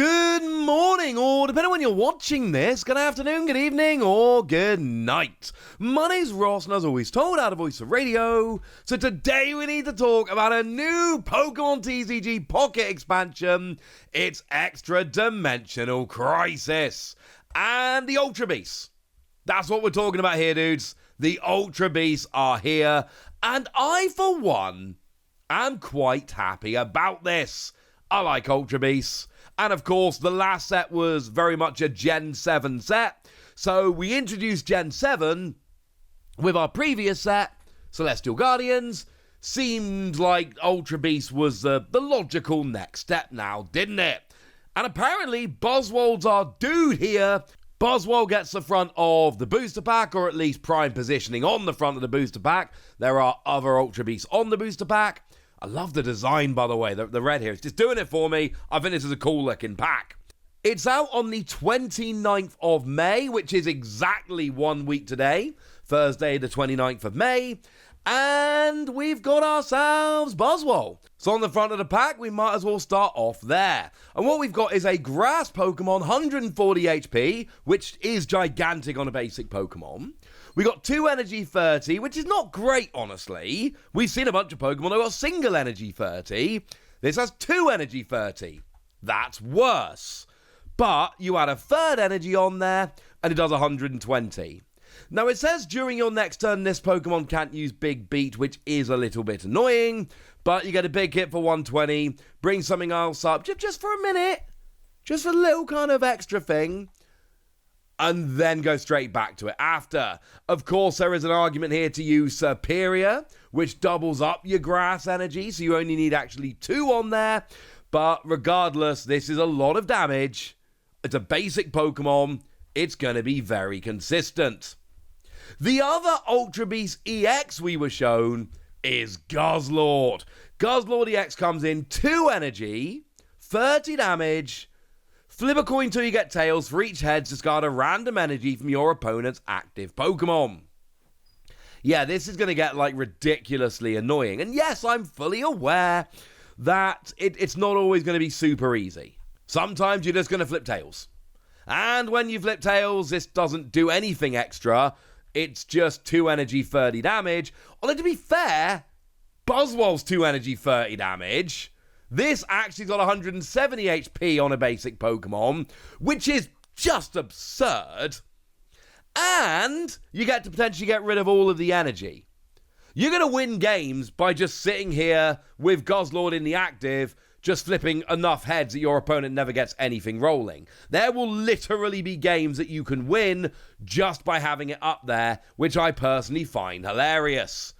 Good morning, or depending on when you're watching this, good afternoon, good evening, or good night. My name's Ross, and as always told, out of Voice of Radio. So today we need to talk about a new Pokémon TCG Pocket expansion. It's Extradimensional Crisis. And the Ultra Beasts. That's what we're talking about here, dudes. The Ultra Beasts are here. And I, for one, am quite happy about this. I like Ultra Beasts. And of course, the last set was very much a Gen 7 set. So we introduced Gen 7 with our previous set, Celestial Guardians. Seemed like Ultra Beast was the logical next step now, didn't it? And apparently, Buzzwold's our dude here. Buzzwold gets the front of the booster pack, or at least prime positioning on the front of the booster pack. There are other Ultra Beasts on the booster pack. I love the design, by the way. The red here. It's just doing it for me. I think this is a cool looking pack. It's out on the 29th of May, which is exactly 1 week today. Thursday, the 29th of May. And we've got ourselves Buzzwold. So on the front of the pack, we might as well start off there. And what we've got is a grass Pokemon, 140 HP, which is gigantic on a basic Pokemon. We got 2 energy 30, which is not great, honestly. We've seen a bunch of Pokemon that got single energy 30. This has 2 energy 30. That's worse. But you add a third energy on there, and it does 120. Now, it says during your next turn, this Pokemon can't use Big Beat, which is a little bit annoying. But you get a big hit for 120, bring something else up just for a minute. Just a little kind of extra thing. And then go straight back to it after. Of course, there is an argument here to use Superior, which doubles up your grass energy, so you only need actually 2 on there. But regardless, this is a lot of damage. It's a basic Pokemon. It's going to be very consistent. The other Ultra Beast EX we were shown is Guzzlord. Guzzlord EX comes in 2 energy, 30 damage. Flip a coin till you get tails. For each head, discard a random energy from your opponent's active Pokemon. Yeah, this is going to get, ridiculously annoying. And yes, I'm fully aware that it's not always going to be super easy. Sometimes you're just going to flip tails. And when you flip tails, this doesn't do anything extra. It's just 2 energy, 30 damage. Although, to be fair, Buzzwold's 2 energy, 30 damage. This actually got 170 HP on a basic Pokemon, which is just absurd. And you get to potentially get rid of all of the energy. You're going to win games by just sitting here with Guzzlord in the active, just flipping enough heads that your opponent never gets anything rolling. There will literally be games that you can win just by having it up there, which I personally find hilarious.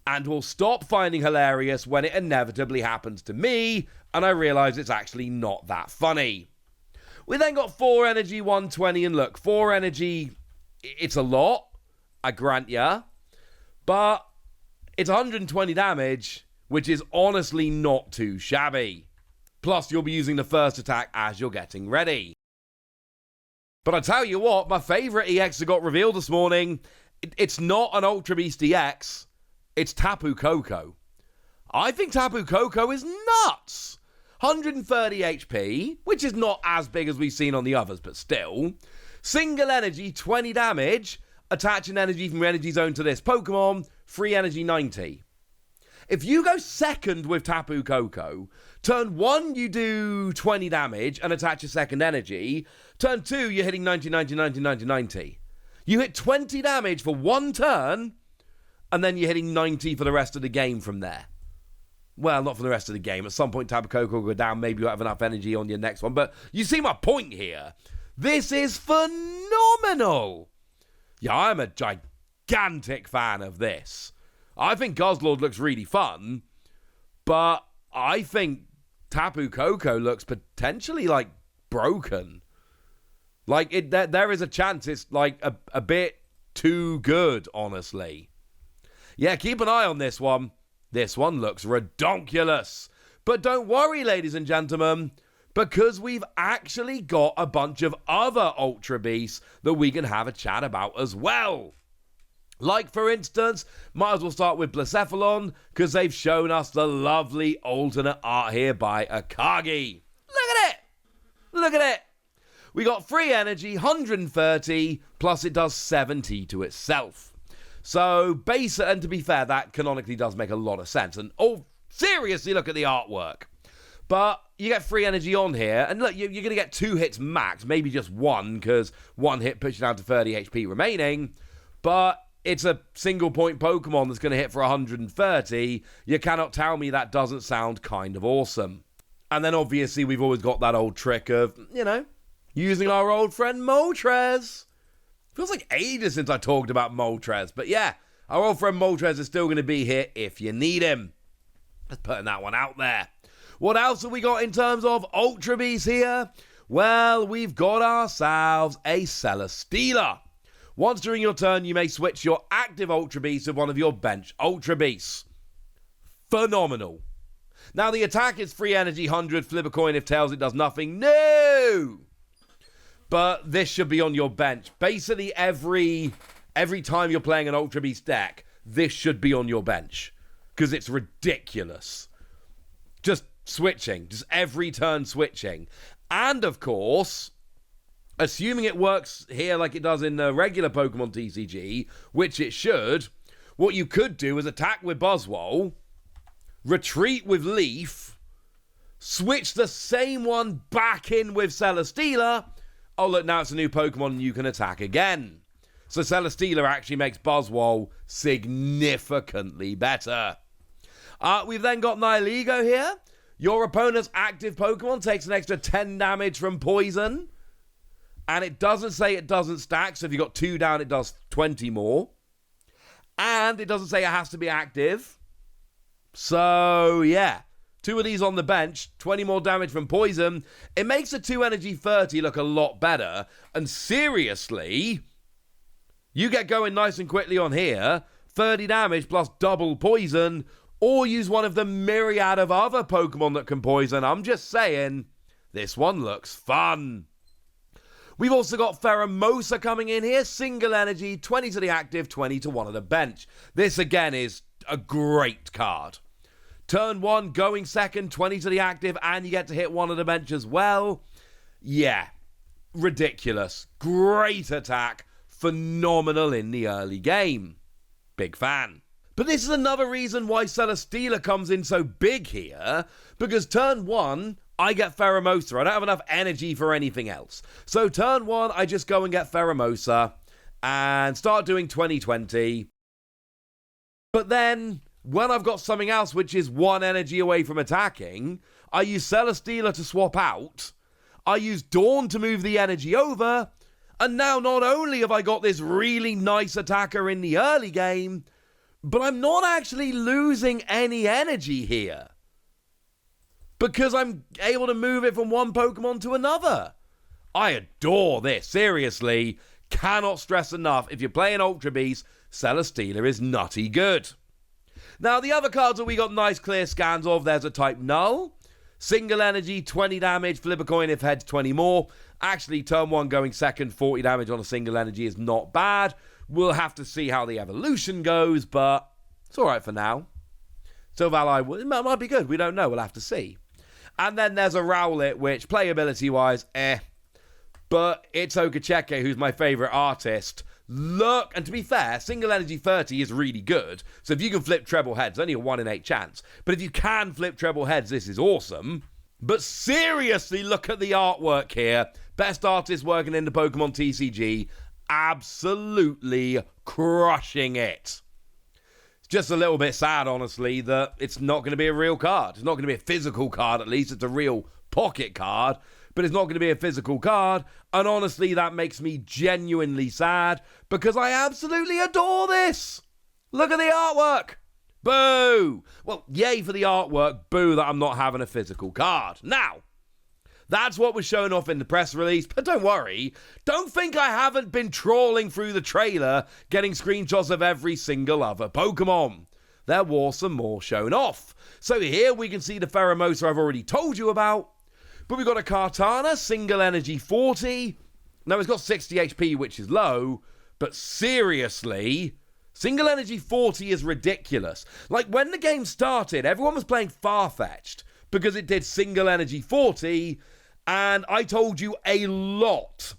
And will stop finding hilarious when it inevitably happens to me, and I realise it's actually not that funny. We then got 4 energy, 120, and look, 4 energy, it's a lot, I grant ya, but it's 120 damage, which is honestly not too shabby. Plus, you'll be using the first attack as you're getting ready. But I tell you what, my favourite EX that got revealed this morning, it's not an Ultra Beast EX, it's Tapu Koko. I think Tapu Koko is nuts. 130 HP, which is not as big as we've seen on the others, but still. Single energy, 20 damage. Attach an energy from your energy zone to this Pokemon. Free energy, 90. If you go second with Tapu Koko, turn 1 you do 20 damage and attach a second energy. Turn 2 you're hitting 90, 90, 90, 90, 90. You hit 20 damage for 1 turn, and then you're hitting 90 for the rest of the game from there. Well, not for the rest of the game. At some point, Tapu Koko will go down. Maybe you'll have enough energy on your next one. But you see my point here. This is phenomenal. Yeah, I'm a gigantic fan of this. I think Guzzlord looks really fun. But I think Tapu Koko looks potentially, broken. There is a chance it's, a bit too good, honestly. Yeah, keep an eye on this one. This one looks redonkulous. But don't worry, ladies and gentlemen, because we've actually got a bunch of other Ultra Beasts that we can have a chat about as well. Like, for instance, might as well start with Blacephalon, because they've shown us the lovely alternate art here by Akagi. Look at it! we got free energy, 130, plus it does 70 to itself. So, and to be fair, that canonically does make a lot of sense. And, oh, seriously, look at the artwork. But you get free energy on here, and look, you're going to get 2 hits max, maybe just 1, because 1 hit puts you down to 30 HP remaining. But it's a single-point Pokemon that's going to hit for 130. You cannot tell me that doesn't sound kind of awesome. And then, obviously, we've always got that old trick of, using our old friend Moltres. Feels like ages since I talked about Moltres. But yeah, our old friend Moltres is still going to be here if you need him. Just putting that one out there. What else have we got in terms of Ultra Beasts here? Well, we've got ourselves a Celesteela. Once during your turn, you may switch your active Ultra Beast with one of your bench Ultra Beasts. Phenomenal. Now, the attack is free energy, 100, flip a coin, if tails it does nothing. No! But this should be on your bench. Basically, every time you're playing an Ultra Beast deck, this should be on your bench. Because it's ridiculous. Just switching. Just every turn switching. And, of course, assuming it works here like it does in the regular Pokemon TCG, which it should, what you could do is attack with Buzzwole, retreat with Leaf, switch the same one back in with Celesteela. Oh, look, now it's a new Pokemon and you can attack again. So Celesteela actually makes Buzzwole significantly better. We've then got Nihilego here. Your opponent's active Pokemon takes an extra 10 damage from poison. And it doesn't say it doesn't stack, so if you've got 2 down, it does 20 more. And it doesn't say it has to be active. So, yeah. 2 of these on the bench, 20 more damage from poison. It makes a 2 energy 30 look a lot better. And seriously, you get going nice and quickly on here. 30 damage plus double poison. Or use one of the myriad of other Pokemon that can poison. I'm just saying, this one looks fun. We've also got Pheromosa coming in here. Single energy, 20 to the active, 20 to one of the bench. This, again, is a great card. Turn 1, going second, 20 to the active, and you get to hit one of the bench as well. Yeah, ridiculous. Great attack. Phenomenal in the early game. Big fan. But this is another reason why Celesteela comes in so big here, because turn 1, I get Pheromosa. I don't have enough energy for anything else. So turn 1, I just go and get Pheromosa and start doing 20-20. But then, when I've got something else which is 1 energy away from attacking, I use Celesteela to swap out, I use Dawn to move the energy over, and now not only have I got this really nice attacker in the early game, but I'm not actually losing any energy here. Because I'm able to move it from one Pokemon to another. I adore this, seriously. Cannot stress enough, if you're playing Ultra Beast, Celesteela is nutty good. Now, the other cards that we got nice clear scans of, there's a type Null. Single energy, 20 damage, flip a coin if heads 20 more. Actually, turn 1 going second, 40 damage on a single energy is not bad. We'll have to see how the evolution goes, but it's alright for now. Silvally, it might be good, we don't know, we'll have to see. And then there's a Rowlet, which, playability-wise, but it's Okacheke, who's my favourite artist. Look, and to be fair, single energy 30 is really good. So if you can flip treble heads, only a 1 in 8 chance. But if you can flip treble heads, this is awesome. But seriously, look at the artwork here. Best artist working in the Pokemon TCG. Absolutely crushing it. It's just a little bit sad, honestly, that it's not going to be a real card. It's not going to be a physical card, at least. It's a real pocket card. But it's not going to be a physical card. And honestly, that makes me genuinely sad because I absolutely adore this. Look at the artwork. Boo. Well, yay for the artwork. Boo that I'm not having a physical card. Now, that's what was shown off in the press release. But don't worry. Don't think I haven't been trawling through the trailer, getting screenshots of every single other Pokemon. There was some more shown off. So here we can see the Pheromosa I've already told you about. But we've got a Kartana, single energy 40. Now, it's got 60 HP, which is low. But seriously, single energy 40 is ridiculous. Like, when the game started, everyone was playing Farfetch'd because it did single energy 40. And I told you a lot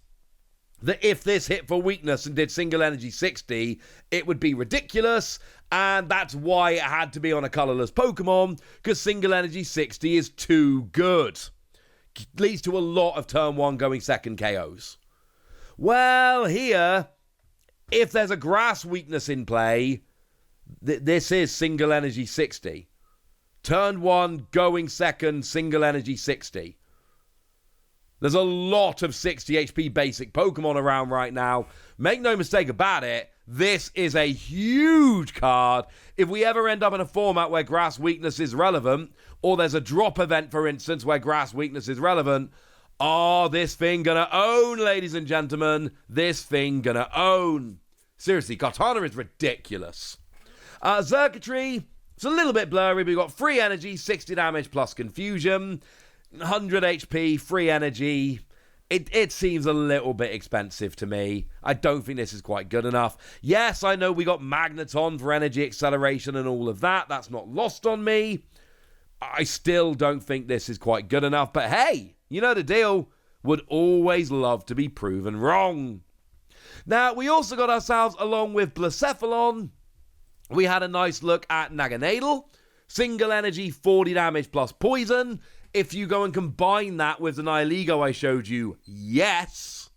that if this hit for weakness and did single energy 60, it would be ridiculous. And that's why it had to be on a colorless Pokemon, because single energy 60 is too good. Leads to a lot of turn 1 going second KOs. Well, here, if there's a grass weakness in play, this is single energy 60. Turn 1 going second, single energy 60. There's a lot of 60 HP basic Pokemon around right now. Make no mistake about it, this is a huge card. If we ever end up in a format where grass weakness is relevant, or there's a drop event, for instance, where grass weakness is relevant, this thing gonna own, ladies and gentlemen. This thing gonna own. Seriously, Kartana is ridiculous. Xurkitree, it's a little bit blurry, but we've got free energy, 60 damage plus confusion. 100 HP, free energy. It seems a little bit expensive to me. I don't think this is quite good enough. Yes, I know we got Magneton for energy acceleration and all of that. That's not lost on me. I still don't think this is quite good enough. But hey, you know the deal. Would always love to be proven wrong. Now, we also got ourselves, along with Blacephalon, we had a nice look at Naganadel. Single energy, 40 damage plus poison. If you go and combine that with the Nihilego I showed you, yes.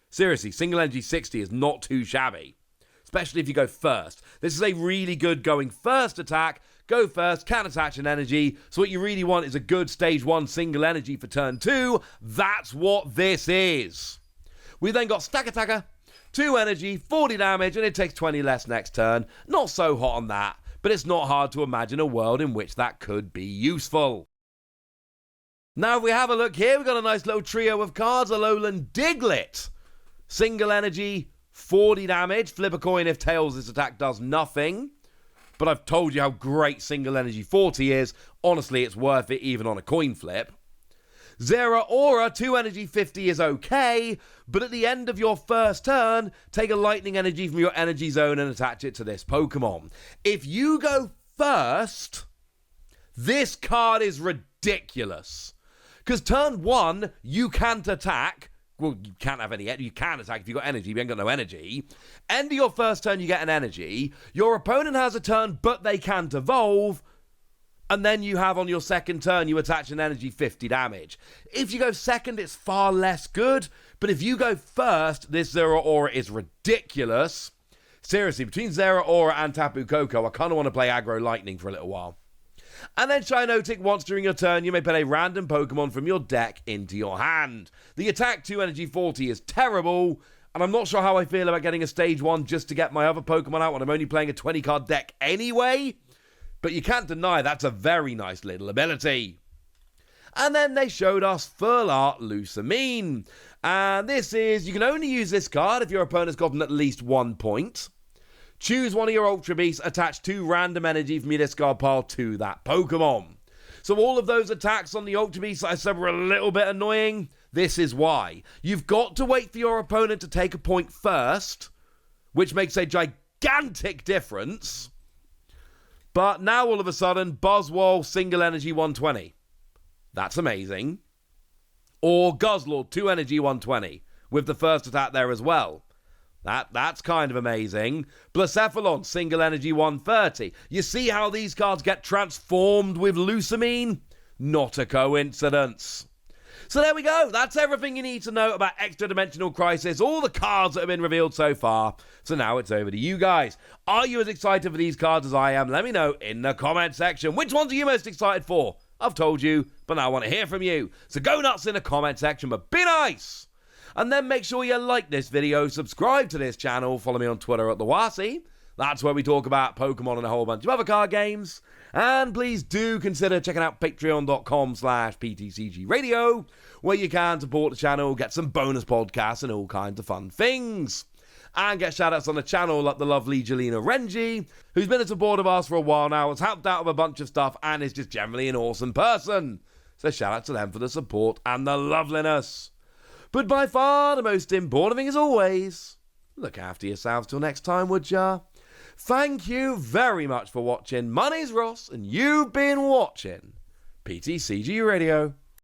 Seriously, single energy 60 is not too shabby. Especially if you go first. This is a really good going first attack. Go first, can attach an energy. So what you really want is a good stage 1 single energy for turn 2. That's what this is. We then got Stack Attacker. 2 energy, 40 damage, and it takes 20 less next turn. Not so hot on that, but it's not hard to imagine a world in which that could be useful. Now, if we have a look here, we've got a nice little trio of cards. Alolan Diglett. Single energy, 40 damage. Flip a coin if tails, this attack does nothing. But I've told you how great single energy 40 is. Honestly, it's worth it even on a coin flip. Zeraora, 2 energy 50 is okay, but at the end of your first turn, take a lightning energy from your energy zone and attach it to this Pokemon. If you go first, this card is ridiculous. Because turn 1, you can't attack. Well, you can't have any. You can attack if you've got energy, but you ain't got no energy. End of your first turn, you get an energy. Your opponent has a turn, but they can't evolve. And then you have on your second turn, you attach an energy 50 damage. If you go second, it's far less good. But if you go first, this Zeraora is ridiculous. Seriously, between Zeraora and Tapu Koko, I kind of want to play aggro lightning for a little while. And then Shinotic, once during your turn, you may put a random Pokemon from your deck into your hand. The attack 2 energy 40 is terrible, and I'm not sure how I feel about getting a stage 1 just to get my other Pokemon out when I'm only playing a 20 card deck anyway. But you can't deny that's a very nice little ability. And then they showed us Full Art Lusamine. And this is, you can only use this card if your opponent's gotten at least 1 point. Choose one of your Ultra Beasts, attach 2 random energy from your discard pile to that Pokemon. So all of those attacks on the Ultra Beasts I said were a little bit annoying. This is why. You've got to wait for your opponent to take a point first, which makes a gigantic difference. But now all of a sudden, Buzzwole, single energy 120. That's amazing. Or Guzzlord, 2 energy 120, with the first attack there as well. That's kind of amazing. Blacephalon, single energy 130. You see how these cards get transformed with Lusamine? Not a coincidence. So there we go. That's everything you need to know about Extradimensional Crisis. All the cards that have been revealed so far. So now it's over to you guys. Are you as excited for these cards as I am? Let me know in the comment section. Which ones are you most excited for? I've told you, but now I want to hear from you. So go nuts in the comment section, but be nice. And then make sure you like this video, subscribe to this channel, follow me on Twitter at @TheWasi. That's where we talk about Pokemon and a whole bunch of other card games. And please do consider checking out patreon.com/PTCG Radio, where you can support the channel, get some bonus podcasts and all kinds of fun things. And get shoutouts on the channel like the lovely Jelena Renji, who's been a supporter of ours for a while now, has helped out with a bunch of stuff, and is just generally an awesome person. So shout out to them for the support and the loveliness. But by far the most important thing is always, look after yourselves till next time, would ya? Thank you very much for watching. My name's Ross, and you've been watching PTCG Radio.